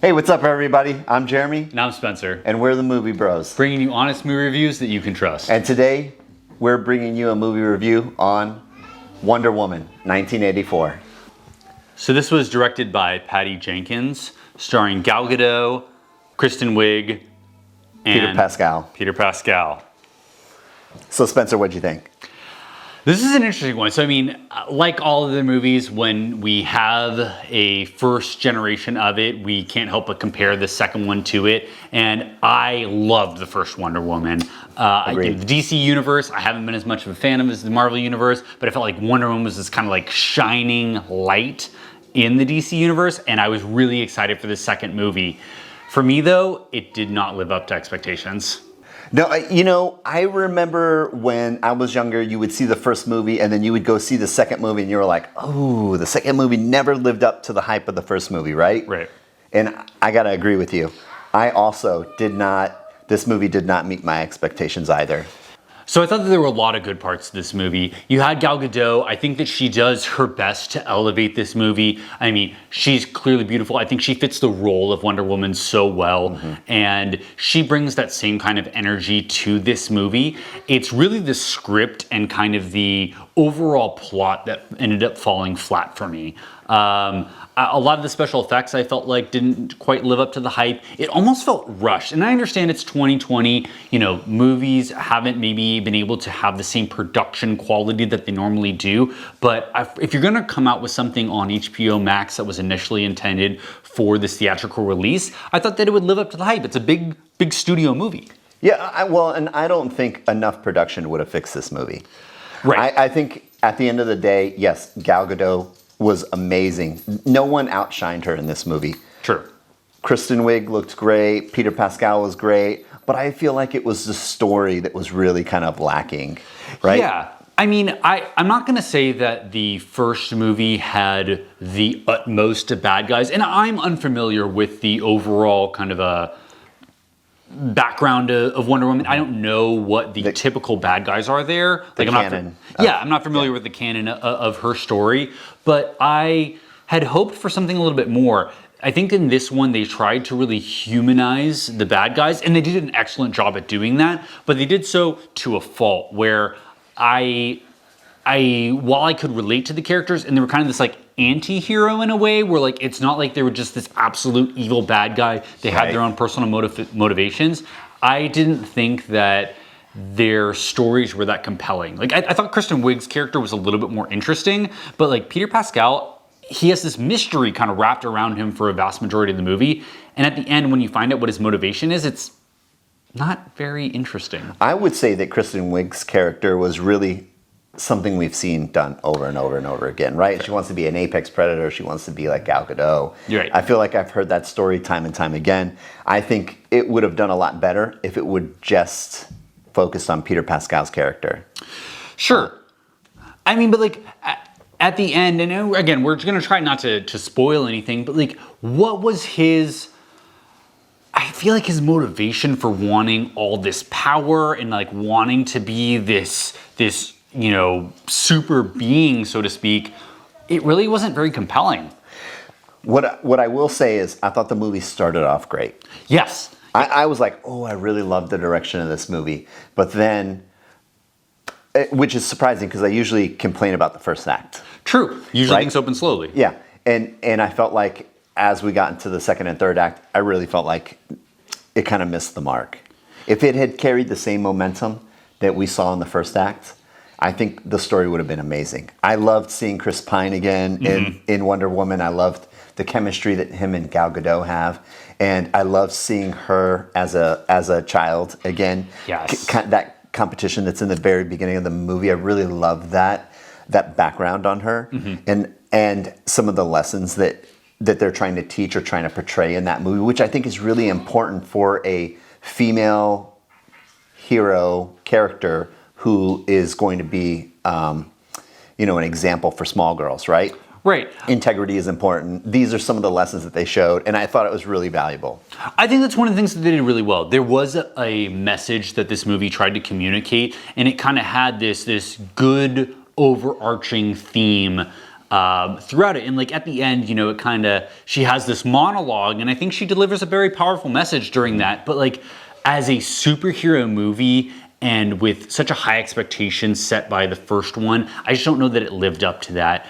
Hey, what's up, everybody? I'm Jeremy. And I'm Spencer. And we're the Movie Bros. Bringing you honest movie reviews that you can trust. And today, we're bringing you a movie review on Wonder Woman, 1984. So this was directed by Patty Jenkins, starring Gal Gadot, Kristen Wiig, and Peter Pascal. So Spencer, what'd you think? This is an interesting one. So I mean, like all of the movies, when we have a first generation of it, we can't help but compare the second one to it. And I loved the first Wonder Woman. The DC universe, I haven't been as much of a fan of as the Marvel universe, but I felt like Wonder Woman was this kind of like shining light in the DC universe, and I was really excited for the second movie. For me though, it did not live up to expectations. No, I remember when I was younger, you would see the first movie and then you would go see the second movie and you were like, oh, the second movie never lived up to the hype of the first movie, right? Right. And I gotta agree with you. I also this movie did not meet my expectations either. So I thought that there were a lot of good parts to this movie. You had Gal Gadot. I think that she does her best to elevate this movie. I mean, she's clearly beautiful. I think she fits the role of Wonder Woman so well. Mm-hmm. And she brings that same kind of energy to this movie. It's really the script and kind of the overall plot that ended up falling flat for me. A lot of the special effects I felt like didn't quite live up to the hype. It almost felt rushed. And I understand it's 2020, movies haven't maybe been able to have the same production quality that they normally do. But if you're gonna come out with something on HBO Max that was initially intended for this theatrical release, I thought that it would live up to the hype. It's a big studio movie. Yeah, and I don't think enough production would have fixed this movie. Right. I think at the end of the day, yes, Gal Gadot was amazing. No one outshined her in this movie. True. Kristen Wiig looked great. Peter Pascal was great. But I feel like it was the story that was really kind of lacking, right? Yeah. I mean, I'm not going to say that the first movie had the utmost bad guys. And I'm unfamiliar with the overall kind of a background of Wonder Woman. I don't know what the typical bad guys are there. The canon. I'm not familiar with the canon of her story, but I had hoped for something a little bit more. I think in this one they tried to really humanize the bad guys, and they did an excellent job at doing that, but they did so to a fault where while I could relate to the characters, and they were kind of this like anti-hero in a way, where like it's not like they were just this absolute evil bad guy. They had their own personal motivations. I didn't think that their stories were that compelling. Like I thought Kristen Wiig's character was a little bit more interesting, but like Peter Pascal, he has this mystery kind of wrapped around him for a vast majority of the movie. And at the end, when you find out what his motivation is, it's not very interesting. I would say that Kristen Wiig's character was really something we've seen done over and over and over again, right? Okay. She wants to be an apex predator. She wants to be like Gal Gadot. You're right. I feel like I've heard that story time and time again. I think it would have done a lot better if it would just focus on Peter Pascal's character. Sure. I mean, but like at the end, and again, we're going to try not to spoil anything, but like what was I feel like his motivation for wanting all this power and like wanting to be this super being, so to speak, it really wasn't very compelling. What I will say is I thought the movie started off great. Yes. I was like, oh, I really love the direction of this movie. But then, which is surprising because I usually complain about the first act. True. Usually things open slowly. Yeah. And I felt like as we got into the second and third act, I really felt like it kind of missed the mark. If it had carried the same momentum that we saw in the first act, I think the story would have been amazing. I loved seeing Chris Pine again in Wonder Woman. I loved the chemistry that him and Gal Gadot have. And I loved seeing her as a child again. Yes. That competition that's in the very beginning of the movie, I really loved that background on her. Mm-hmm. And some of the lessons that they're trying to teach or trying to portray in that movie, which I think is really important for a female hero character who is going to be, an example for small girls, right? Right. Integrity is important. These are some of the lessons that they showed, and I thought it was really valuable. I think that's one of the things that they did really well. There was a message that this movie tried to communicate, and it kind of had this good overarching theme throughout it. And like at the end, you know, it kind of, she has this monologue, and I think she delivers a very powerful message during that. But like as a superhero movie, and with such a high expectation set by the first one, I just don't know that it lived up to that.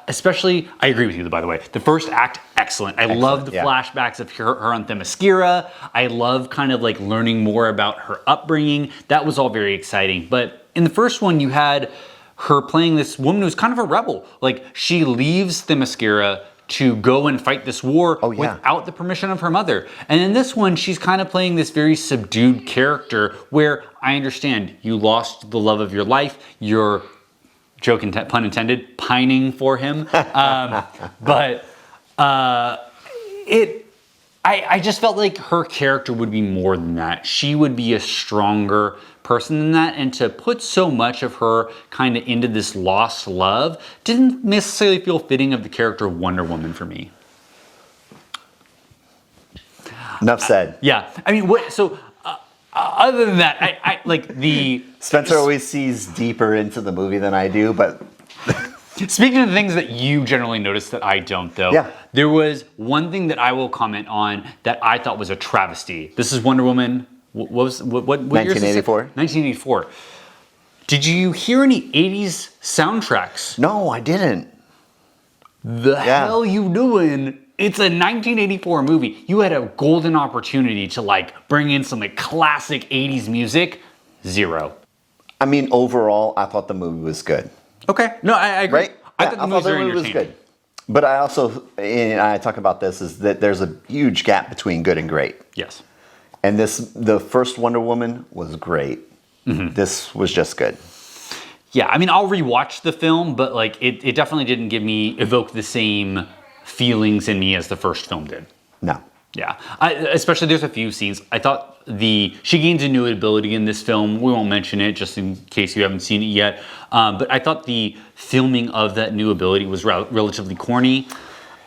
Especially, I agree with you, by the way. The first act, excellent. I love the flashbacks of her on Themyscira. I love kind of like learning more about her upbringing. That was all very exciting. But in the first one, you had her playing this woman who's kind of a rebel. Like, she leaves Themyscira to go and fight this war without the permission of her mother. And in this one, she's kind of playing this very subdued character where I understand you lost the love of your life, you're, joke and pun intended, pining for him. But I just felt like her character would be more than that. She would be a stronger person than that, and to put so much of her kind of into this lost love didn't necessarily feel fitting of the character of Wonder Woman for me. Enough said. Yeah, I mean, what? So other than that, I like the Spencer always sees deeper into the movie than I do, but speaking of things that you generally notice that I don't, though, there was one thing that I will comment on that I thought was a travesty. This is Wonder Woman. What year is this? 1984. 1984. Did you hear any 80s soundtracks? No, I didn't. The hell you doing? It's a 1984 movie. You had a golden opportunity to like bring in some like classic 80s music. Zero. I mean, overall, I thought the movie was good. Okay. No, I agree. Right? I thought the movie was very was entertaining. good. But I also, and I talk about this, is that there's a huge gap between good and great. Yes. And the first Wonder Woman was great. Mm-hmm. This was just good. Yeah, I mean, I'll rewatch the film, but like it definitely didn't evoke the same feelings in me as the first film did. No. Yeah, especially there's a few scenes. I thought she gains a new ability in this film. We won't mention it just in case you haven't seen it yet. But I thought the filming of that new ability was relatively corny.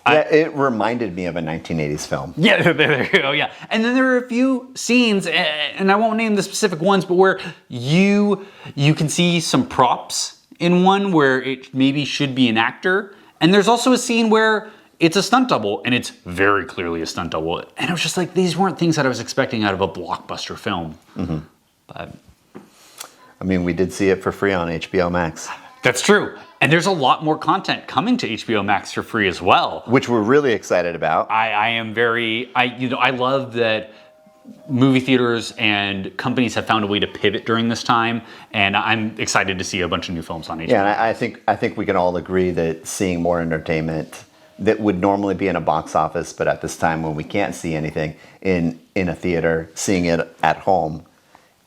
Yeah, it reminded me of a 1980s film. Yeah, there you go, yeah. And then there are a few scenes, and I won't name the specific ones, but where you can see some props in one where it maybe should be an actor. And there's also a scene where it's a stunt double, and it's very clearly a stunt double. And it was just like, these weren't things that I was expecting out of a blockbuster film. Mm-hmm. But I mean, we did see it for free on HBO Max. That's true. And there's a lot more content coming to HBO Max for free as well, which we're really excited about. I am very, I love that movie theaters and companies have found a way to pivot during this time, and I'm excited to see a bunch of new films on HBO. Yeah, and I think we can all agree that seeing more entertainment that would normally be in a box office, but at this time when we can't see anything in a theater, seeing it at home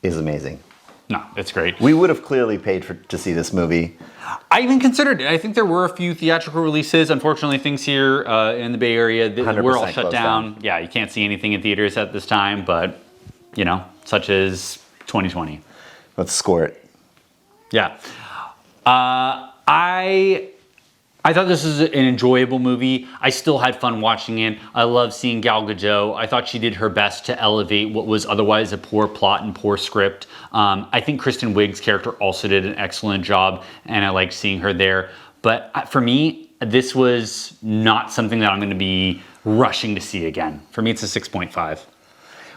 is amazing. No, it's great. We would have clearly paid to see this movie. I even considered it. I think there were a few theatrical releases. Unfortunately, things here in the Bay Area that were all shut down. Yeah, you can't see anything in theaters at this time, but, you know, such as 2020. Let's score it. Yeah. I thought this was an enjoyable movie. I still had fun watching it. I love seeing Gal Gadot. I thought she did her best to elevate what was otherwise a poor plot and poor script. I think Kristen Wiig's character also did an excellent job, and I liked seeing her there. But for me, this was not something that I'm going to be rushing to see again. For me, it's a 6.5.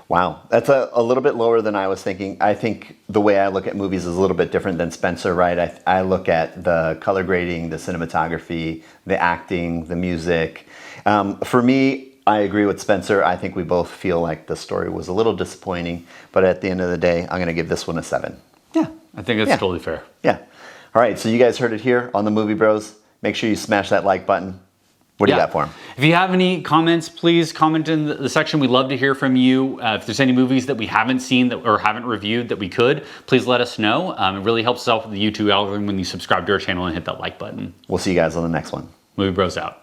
Wow, that's a little bit lower than I was thinking. I think the way I look at movies is a little bit different than Spencer, right? I look at the color grading, the cinematography, the acting, the music. For me, I agree with Spencer. I think we both feel like the story was a little disappointing, but at the end of the day, I'm going to give this one a 7. Yeah, I think that's totally fair. Yeah. All right, so you guys heard it here on the Movie Bros. Make sure you smash that like button. What do you got for him? If you have any comments, please comment in the section. We'd love to hear from you. If there's any movies that we haven't seen or haven't reviewed that we could, please let us know. It really helps us out with the YouTube algorithm when you subscribe to our channel and hit that like button. We'll see you guys on the next one. Movie Bros out.